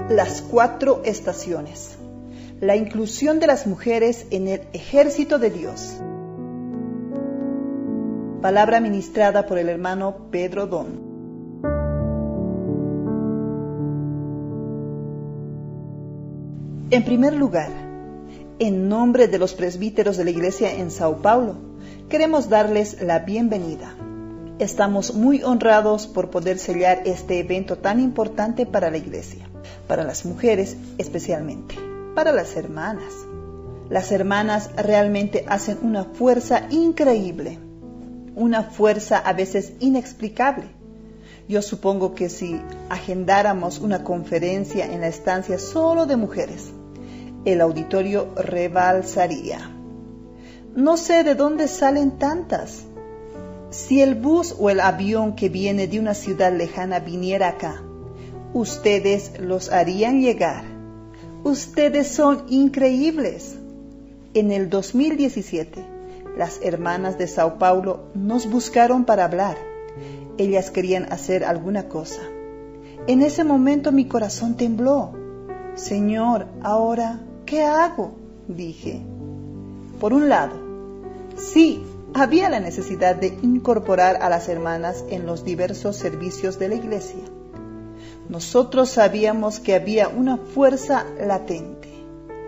Las 4 estaciones. La inclusión de las mujeres en el ejército de Dios. Palabra ministrada por el hermano Pedro Don. En primer lugar, en nombre de los presbíteros de la iglesia en Sao Paulo, queremos darles la bienvenida. Estamos muy honrados por poder sellar este evento tan importante para la iglesia, para las mujeres especialmente, para las hermanas. Las hermanas realmente hacen una fuerza increíble, una fuerza a veces inexplicable. Yo supongo que si agendáramos una conferencia en la estancia solo de mujeres, el auditorio rebalsaría. No sé de dónde salen tantas. Si el bus o el avión que viene de una ciudad lejana viniera acá, ustedes los harían llegar. Ustedes son increíbles. En el 2017, las hermanas de Sao Paulo nos buscaron para hablar. Ellas querían hacer alguna cosa. En ese momento mi corazón tembló. Señor, ahora, ¿qué hago?, dije. Por un lado, sí, había la necesidad de incorporar a las hermanas en los diversos servicios de la iglesia. Nosotros sabíamos que había una fuerza latente,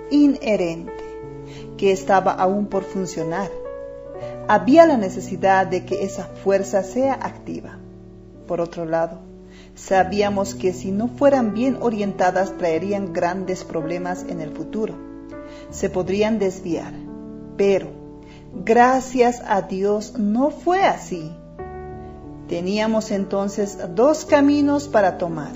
inherente, que estaba aún por funcionar. Había la necesidad de que esa fuerza sea activa. Por otro lado, sabíamos que si no fueran bien orientadas traerían grandes problemas en el futuro. Se podrían desviar, pero gracias a Dios no fue así. Teníamos entonces 2 caminos para tomar.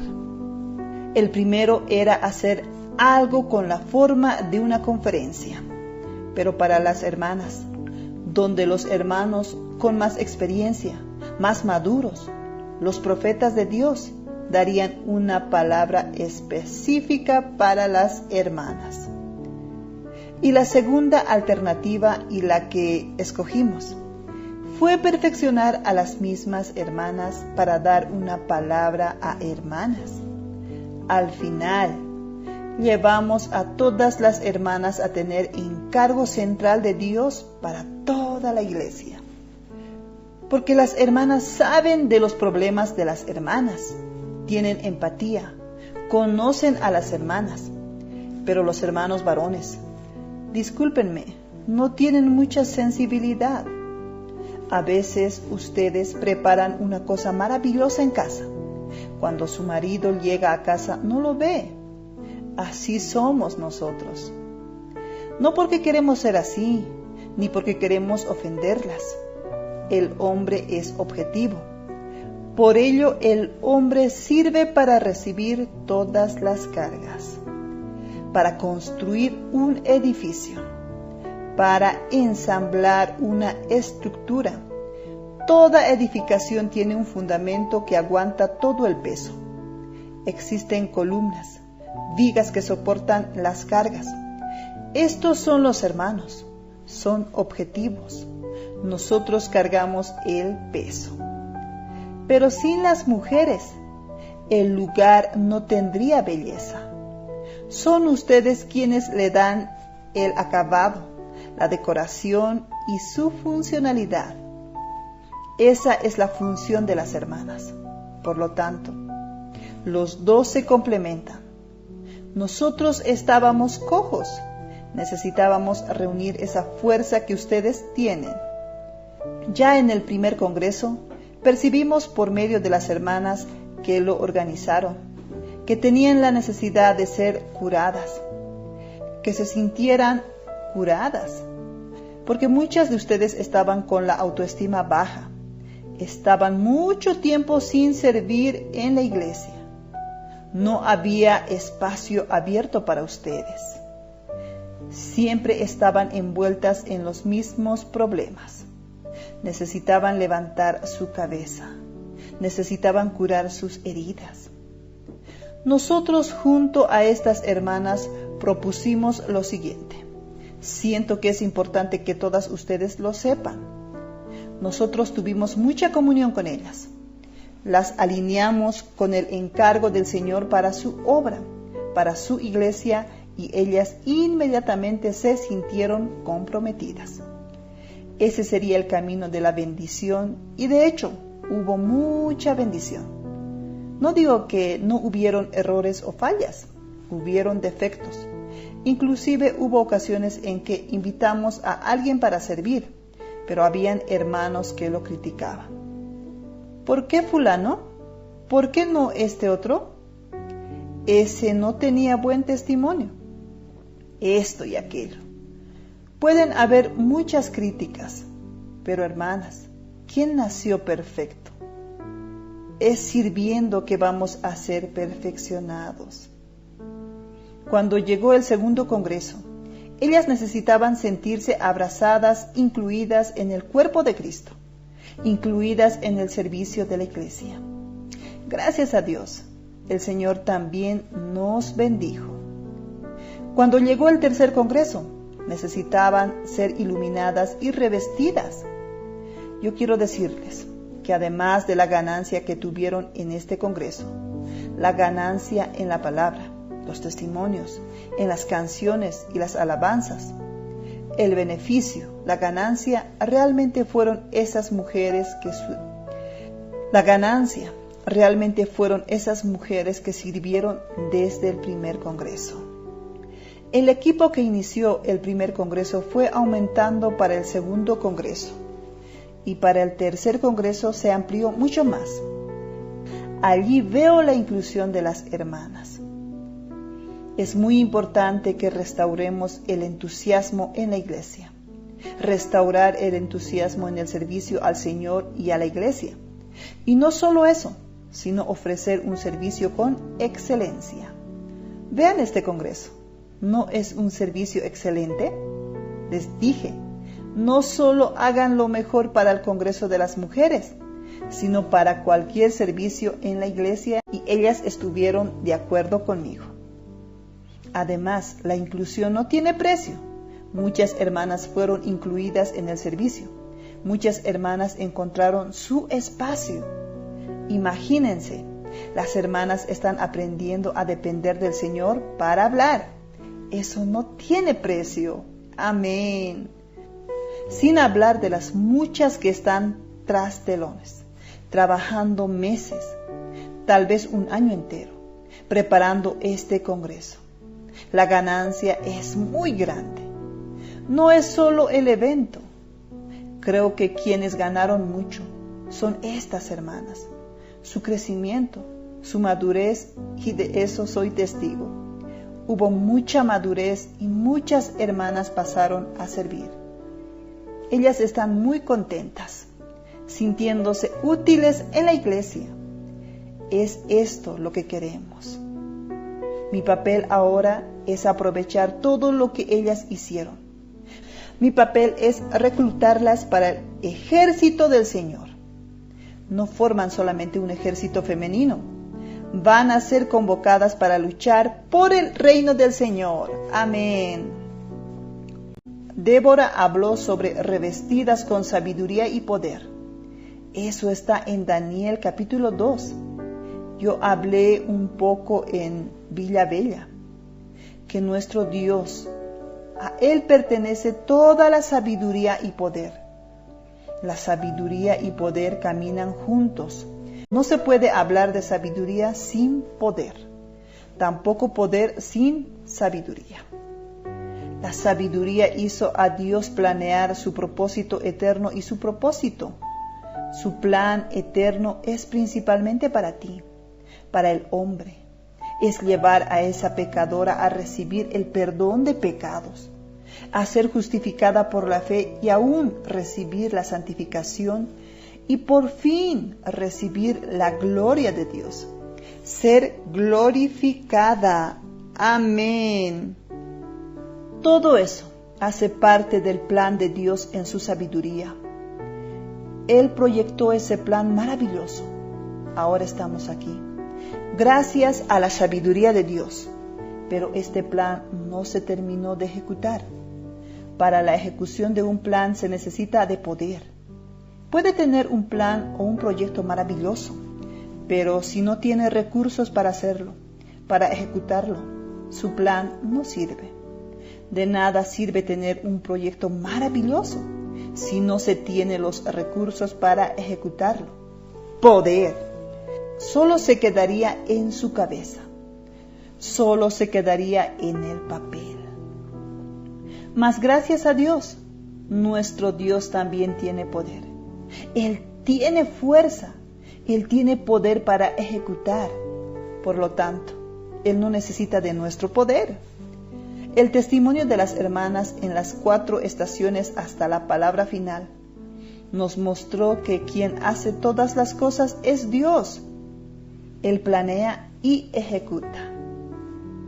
El primero era hacer algo con la forma de una conferencia, pero para las hermanas, donde los hermanos con más experiencia, más maduros, los profetas de Dios, darían una palabra específica para las hermanas. Y la segunda alternativa, y la que escogimos, fue perfeccionar a las mismas hermanas para dar una palabra a hermanas. Al final, llevamos a todas las hermanas a tener encargo central de Dios para toda la iglesia. Porque las hermanas saben de los problemas de las hermanas, tienen empatía, conocen a las hermanas, pero los hermanos varones, discúlpenme, no tienen mucha sensibilidad. A veces ustedes preparan una cosa maravillosa en casa. Cuando su marido llega a casa no lo ve. Así somos nosotros. No porque queremos ser así, ni porque queremos ofenderlas. El hombre es objetivo. Por ello el hombre sirve para recibir todas las cargas, para construir un edificio, para ensamblar una estructura. Toda edificación tiene un fundamento que aguanta todo el peso. Existen columnas, vigas que soportan las cargas. Estos son los hermanos, son objetivos. Nosotros cargamos el peso. Pero sin las mujeres, el lugar no tendría belleza. Son ustedes quienes le dan el acabado, la decoración y su funcionalidad. Esa es la función de las hermanas. Por lo tanto, los 2 se complementan. Nosotros estábamos cojos. Necesitábamos reunir esa fuerza que ustedes tienen. Ya en el primer congreso, percibimos por medio de las hermanas que lo organizaron, que tenían la necesidad de ser curadas, que se sintieran curadas, porque muchas de ustedes estaban con la autoestima baja, estaban mucho tiempo sin servir en la iglesia, no había espacio abierto para ustedes, siempre estaban envueltas en los mismos problemas, necesitaban levantar su cabeza, necesitaban curar sus heridas. Nosotros junto a estas hermanas propusimos lo siguiente. Siento que es importante que todas ustedes lo sepan. Nosotros tuvimos mucha comunión con ellas. Las alineamos con el encargo del Señor para su obra, para su iglesia y ellas inmediatamente se sintieron comprometidas. Ese sería el camino de la bendición y de hecho hubo mucha bendición. No digo que no hubieron errores o fallas, hubieron defectos. Inclusive hubo ocasiones en que invitamos a alguien para servir, pero habían hermanos que lo criticaban. ¿Por qué fulano? ¿Por qué no este otro? Ese no tenía buen testimonio. Esto y aquello. Pueden haber muchas críticas, pero hermanas, ¿quién nació perfecto? Es sirviendo que vamos a ser perfeccionados. Cuando llegó el segundo congreso, ellas necesitaban sentirse abrazadas, incluidas en el cuerpo de Cristo, incluidas en el servicio de la iglesia. Gracias a Dios, el Señor también nos bendijo. Cuando llegó el tercer congreso, necesitaban ser iluminadas y revestidas. Yo quiero decirles que además de la ganancia que tuvieron en este congreso, la ganancia en la palabra, los testimonios, en las canciones y las alabanzas, el beneficio, la ganancia realmente fueron esas mujeres que sirvieron desde el primer congreso. El equipo que inició el primer congreso fue aumentando para el segundo congreso y para el tercer congreso se amplió mucho más. Allí veo la inclusión de las hermanas. Es muy importante que restauremos el entusiasmo en la iglesia, restaurar el entusiasmo en el servicio al Señor y a la iglesia. Y no solo eso, sino ofrecer un servicio con excelencia. Vean este congreso. ¿No es un servicio excelente? Les dije, no solo hagan lo mejor para el Congreso de las Mujeres, sino para cualquier servicio en la iglesia, y ellas estuvieron de acuerdo conmigo. Además, la inclusión no tiene precio. Muchas hermanas fueron incluidas en el servicio. Muchas hermanas encontraron su espacio. Imagínense, las hermanas están aprendiendo a depender del Señor para hablar. Eso no tiene precio. Amén. Sin hablar de las muchas que están tras telones, trabajando meses, tal vez un año entero, preparando este congreso. La ganancia es muy grande. No es solo el evento. Creo que quienes ganaron mucho son estas hermanas, su crecimiento, su madurez, y de eso soy testigo. Hubo mucha madurez y muchas hermanas pasaron a servir. Ellas están muy contentas, sintiéndose útiles en la iglesia. Es esto lo que queremos. Mi papel ahora es aprovechar todo lo que ellas hicieron. Mi papel es reclutarlas para el ejército del Señor. No forman solamente un ejército femenino. Van a ser convocadas para luchar por el reino del Señor. Amén. Débora habló sobre revestidas con sabiduría y poder. Eso está en Daniel capítulo 2. Yo hablé un poco en Villa Bella, que nuestro Dios, a Él pertenece toda la sabiduría y poder. La sabiduría y poder caminan juntos. No se puede hablar de sabiduría sin poder, tampoco poder sin sabiduría. La sabiduría hizo a Dios planear su propósito eterno y su propósito. Su plan eterno es principalmente para ti, para el hombre. Es llevar a esa pecadora a recibir el perdón de pecados, a ser justificada por la fe y aún recibir la santificación y por fin recibir la gloria de Dios. Ser glorificada. Amén. Todo eso hace parte del plan de Dios en su sabiduría. Él proyectó ese plan maravilloso. Ahora estamos aquí, gracias a la sabiduría de Dios. Pero este plan no se terminó de ejecutar. Para la ejecución de un plan se necesita de poder. Puede tener un plan o un proyecto maravilloso, pero si no tiene recursos para hacerlo, para ejecutarlo, su plan no sirve. De nada sirve tener un proyecto maravilloso si no se tiene los recursos para ejecutarlo. Poder solo se quedaría en su cabeza, solo se quedaría en el papel. Mas gracias a Dios, nuestro Dios también tiene poder. Él tiene fuerza, Él tiene poder para ejecutar. Por lo tanto, Él no necesita de nuestro poder. El testimonio de las hermanas en las 4 estaciones hasta la palabra final nos mostró que quien hace todas las cosas es Dios. Él planea y ejecuta.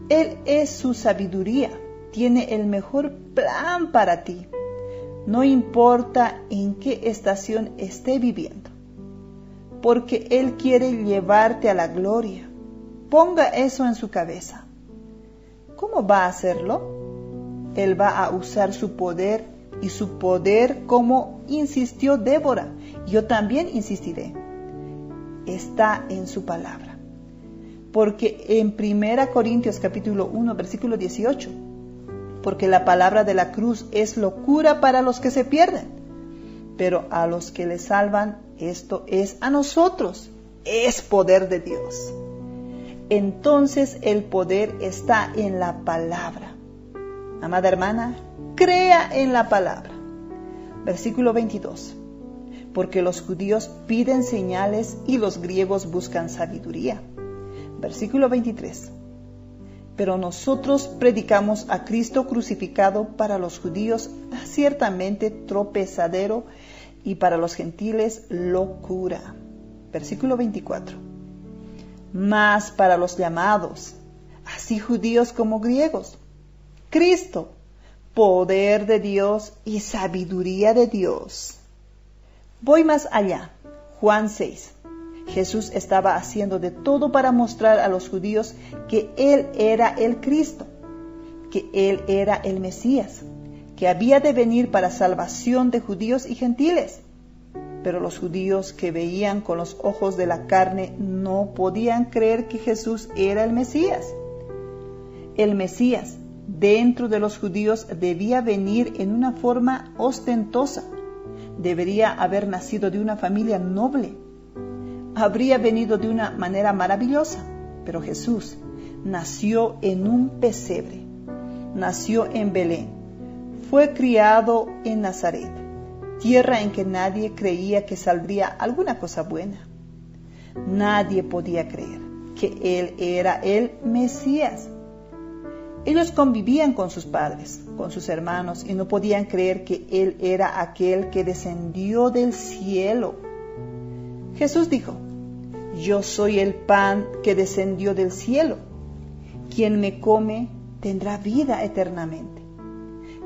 Él es su sabiduría, tiene el mejor plan para ti. No importa en qué estación esté viviendo, porque Él quiere llevarte a la gloria. Ponga eso en su cabeza. ¿Cómo va a hacerlo? Él va a usar su poder, y su poder, como insistió Débora, yo también insistiré, está en su palabra. Porque en 1 Corintios capítulo 1, versículo 18, porque la palabra de la cruz es locura para los que se pierden, pero a los que le salvan, esto es a nosotros, es poder de Dios. Entonces el poder está en la palabra. Amada hermana, crea en la palabra. Versículo 22. Porque los judíos piden señales y los griegos buscan sabiduría. Versículo 23. Pero nosotros predicamos a Cristo crucificado, para los judíos ciertamente tropezadero y para los gentiles locura. Versículo 24. Mas para los llamados, así judíos como griegos, Cristo, poder de Dios y sabiduría de Dios. Voy más allá. Juan 6. Jesús estaba haciendo de todo para mostrar a los judíos que Él era el Cristo, que Él era el Mesías, que había de venir para salvación de judíos y gentiles. Pero los judíos que veían con los ojos de la carne no podían creer que Jesús era el Mesías. El Mesías, dentro de los judíos, debía venir en una forma ostentosa. Debería haber nacido de una familia noble. Habría venido de una manera maravillosa. Pero Jesús nació en un pesebre. Nació en Belén. Fue criado en Nazaret, tierra en que nadie creía que saldría alguna cosa buena. Nadie podía creer que Él era el Mesías. Ellos convivían con sus padres, con sus hermanos, y no podían creer que Él era aquel que descendió del cielo. Jesús dijo: yo soy el pan que descendió del cielo. Quien me come tendrá vida eternamente.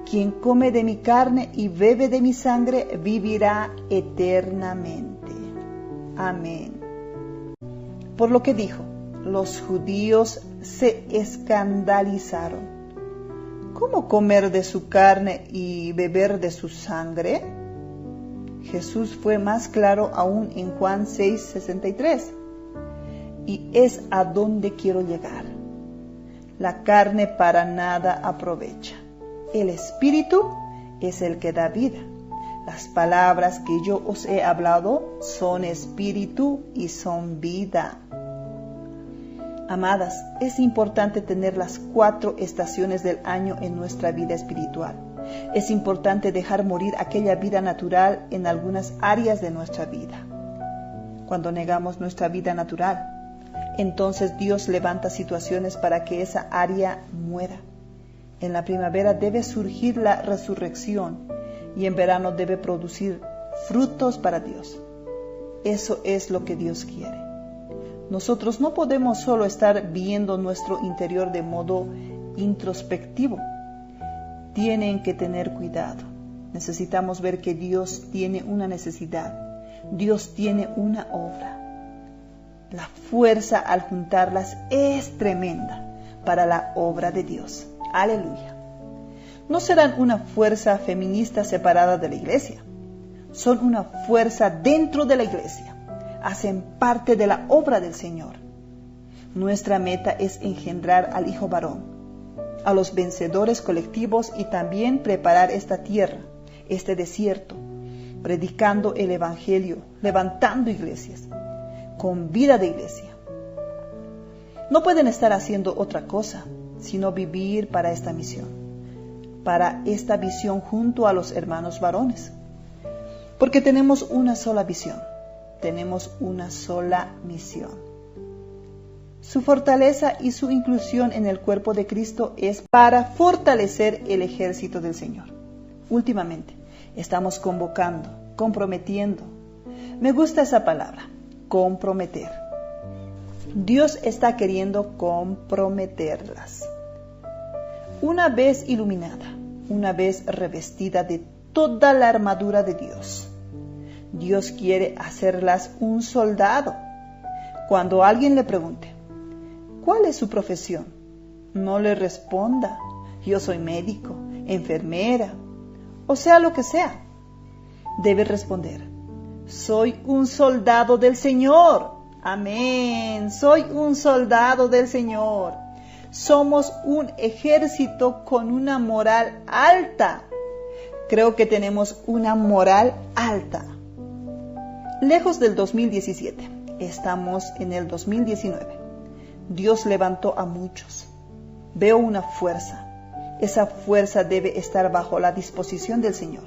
Quien come de mi carne y bebe de mi sangre vivirá eternamente. Amén. Por lo que dijo, los judíos se escandalizaron. ¿Cómo comer de su carne y beber de su sangre? Jesús fue más claro aún en Juan 6:63. Y es a donde quiero llegar. La carne para nada aprovecha. El Espíritu es el que da vida. Las palabras que yo os he hablado son espíritu y son vida. Amadas, es importante tener las 4 estaciones del año en nuestra vida espiritual. Es importante dejar morir aquella vida natural en algunas áreas de nuestra vida. Cuando negamos nuestra vida natural, entonces Dios levanta situaciones para que esa área muera. En la primavera debe surgir la resurrección y en verano debe producir frutos para Dios. Eso es lo que Dios quiere. Nosotros no podemos solo estar viendo nuestro interior de modo introspectivo. Tienen que tener cuidado. Necesitamos ver que Dios tiene una necesidad. Dios tiene una obra. La fuerza al juntarlas es tremenda para la obra de Dios. Aleluya. No serán una fuerza feminista separada de la iglesia. Son una fuerza dentro de la iglesia. Hacen parte de la obra del Señor. Nuestra meta es engendrar al hijo varón, a los vencedores colectivos y también preparar esta tierra, este desierto, predicando el Evangelio, levantando iglesias, con vida de iglesia. No pueden estar haciendo otra cosa, sino vivir para esta misión, para esta visión junto a los hermanos varones. Porque tenemos una sola visión, tenemos una sola misión. Su fortaleza y su inclusión en el cuerpo de Cristo es para fortalecer el ejército del Señor. Últimamente, estamos convocando, comprometiendo. Me gusta esa palabra, comprometer. Dios está queriendo comprometerlas. Una vez iluminada, una vez revestida de toda la armadura de Dios, Dios quiere hacerlas un soldado. Cuando alguien le pregunte, ¿cuál es su profesión? No le responda, yo soy médico, enfermera, o sea lo que sea. Debe responder, soy un soldado del Señor. Amén, soy un soldado del Señor. Somos un ejército con una moral alta. Creo que tenemos una moral alta. Lejos del 2017, estamos en el 2019. Dios levantó a muchos. Veo una fuerza. Esa fuerza debe estar bajo la disposición del Señor.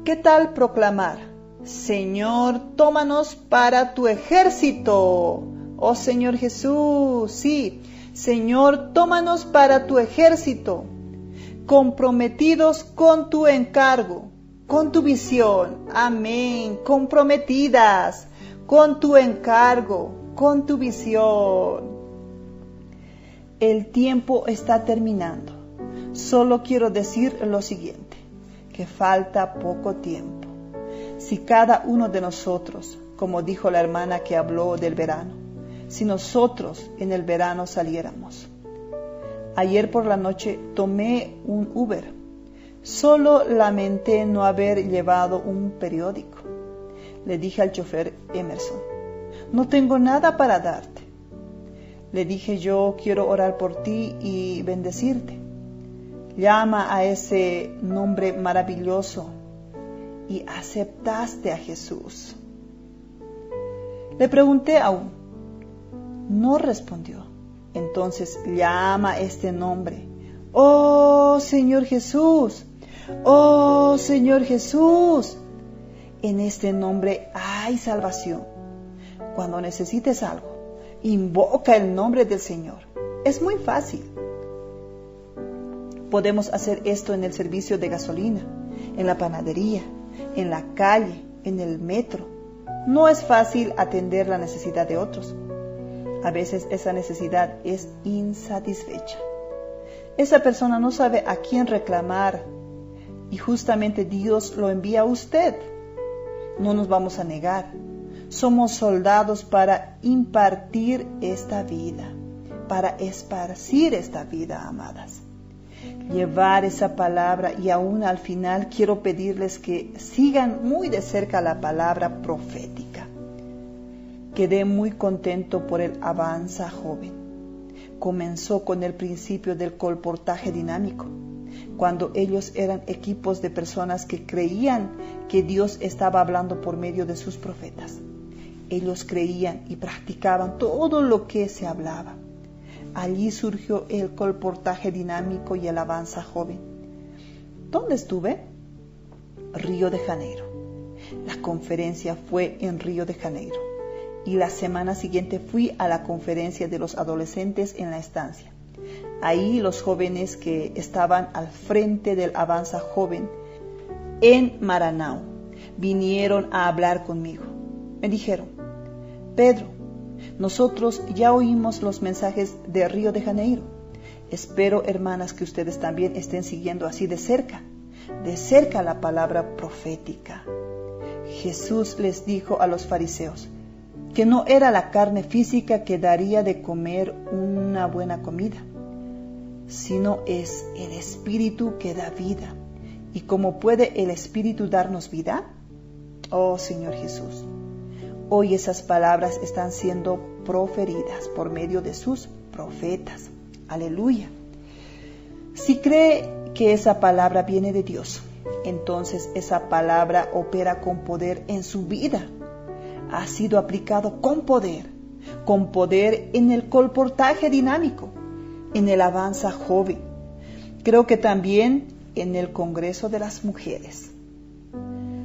¿Qué tal proclamar? Señor, tómanos para tu ejército. Oh Señor Jesús, sí. Señor, tómanos para tu ejército. Comprometidos con tu encargo, con tu visión. Amén. Comprometidas con tu encargo, con tu visión. El tiempo está terminando. Solo quiero decir lo siguiente, que falta poco tiempo. Si cada uno de nosotros, como dijo la hermana que habló del verano, si nosotros en el verano saliéramos. Ayer por la noche tomé un Uber. Solo lamenté no haber llevado un periódico. Le dije al chofer Emerson, no tengo nada para darte. Le dije, yo quiero orar por ti y bendecirte. Llama a ese nombre maravilloso y aceptaste a Jesús. Le pregunté aún, no respondió. Entonces llama este nombre. Oh Señor Jesús, oh Señor Jesús. En este nombre hay salvación. Cuando necesites algo, invoca el nombre del Señor. Es muy fácil. Podemos hacer esto en el servicio de gasolina, en la panadería, en la calle, en el metro. No es fácil atender la necesidad de otros. A veces esa necesidad es insatisfecha. Esa persona no sabe a quién reclamar y justamente Dios lo envía a usted. No nos vamos a negar. Somos soldados para impartir esta vida, para esparcir esta vida, amadas. Llevar esa palabra y aún al final quiero pedirles que sigan muy de cerca la palabra profética. Quedé muy contento por el Avanza Joven. Comenzó con el principio del colportaje dinámico, cuando ellos eran equipos de personas que creían que Dios estaba hablando por medio de sus profetas. Ellos creían y practicaban todo lo que se hablaba. Allí surgió el colportaje dinámico y el Avanza Joven. ¿Dónde estuve? Río de Janeiro. La conferencia fue en Río de Janeiro. Y la semana siguiente fui a la conferencia de los adolescentes en la estancia. Ahí los jóvenes que estaban al frente del Avanza Joven en Maranao vinieron a hablar conmigo. Me dijeron, Pedro, nosotros ya oímos los mensajes de Río de Janeiro. Espero, hermanas, que ustedes también estén siguiendo así de cerca la palabra profética. Jesús les dijo a los fariseos que no era la carne física que daría de comer una buena comida, sino es el Espíritu que da vida. ¿Y cómo puede el Espíritu darnos vida? Oh Señor Jesús, hoy esas palabras están siendo proferidas por medio de sus profetas. Aleluya. Si cree que esa palabra viene de Dios, entonces esa palabra opera con poder en su vida. Ha sido aplicado con poder en el colportaje dinámico, en el avanza joven. Creo que también en el Congreso de las Mujeres.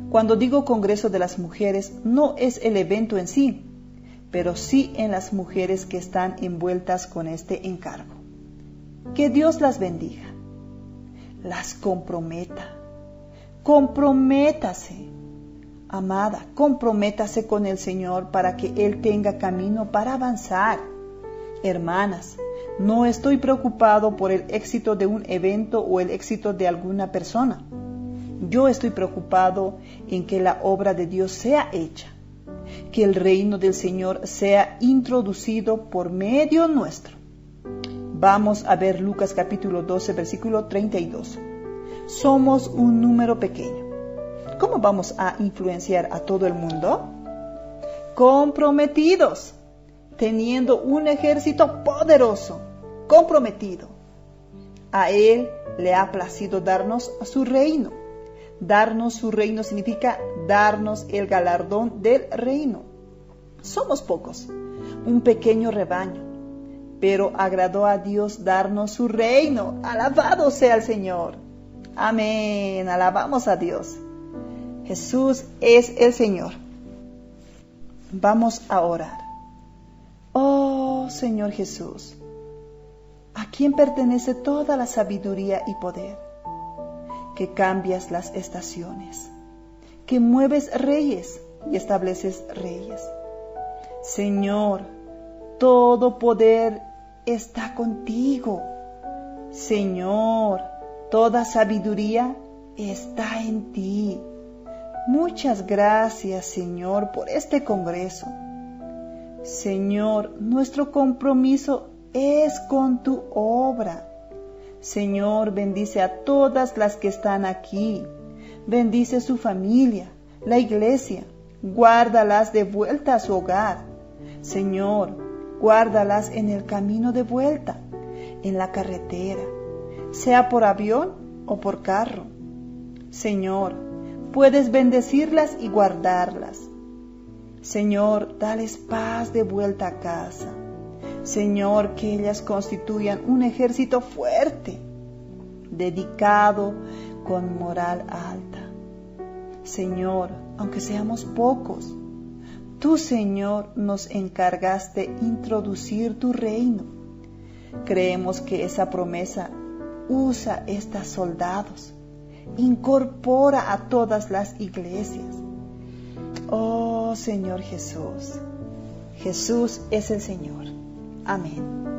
Cuando digo Congreso de las Mujeres, no es el evento en sí, pero sí en las mujeres que están envueltas con este encargo. Que Dios las bendiga, las comprometa. Comprométase, amada, comprométase con el Señor para que Él tenga camino para avanzar. Hermanas, no estoy preocupado por el éxito de un evento o el éxito de alguna persona. Yo estoy preocupado en que la obra de Dios sea hecha, que el reino del Señor sea introducido por medio nuestro. Vamos a ver Lucas capítulo 12, versículo 32. Somos un número pequeño. ¿Cómo vamos a influenciar a todo el mundo? Comprometidos, teniendo un ejército poderoso, comprometido. A Él le ha placido darnos su reino. Darnos su reino significa darnos el galardón del reino. Somos pocos, un pequeño rebaño, pero agradó a Dios darnos su reino. Alabado sea el Señor. Amén, alabamos a Dios. Jesús es el Señor. Vamos a orar. Oh Señor Jesús, ¿a quién pertenece toda la sabiduría y poder? Que cambias las estaciones, que mueves reyes y estableces reyes. Señor, todo poder está contigo. Señor, toda sabiduría está en ti. Muchas gracias, Señor, por este congreso. Señor, nuestro compromiso es con tu obra. Señor, bendice a todas las que están aquí. Bendice su familia, la iglesia. Guárdalas de vuelta a su hogar. Señor, guárdalas en el camino de vuelta, en la carretera, sea por avión o por carro. Señor, puedes bendecirlas y guardarlas. Señor, dales paz de vuelta a casa. Señor, que ellas constituyan un ejército fuerte, dedicado, con moral alta. Señor, aunque seamos pocos, tú, Señor, nos encargaste introducir tu reino. Creemos que esa promesa usa estos soldados, incorpora a todas las iglesias. Oh Señor Jesús, Jesús es el Señor. Amén.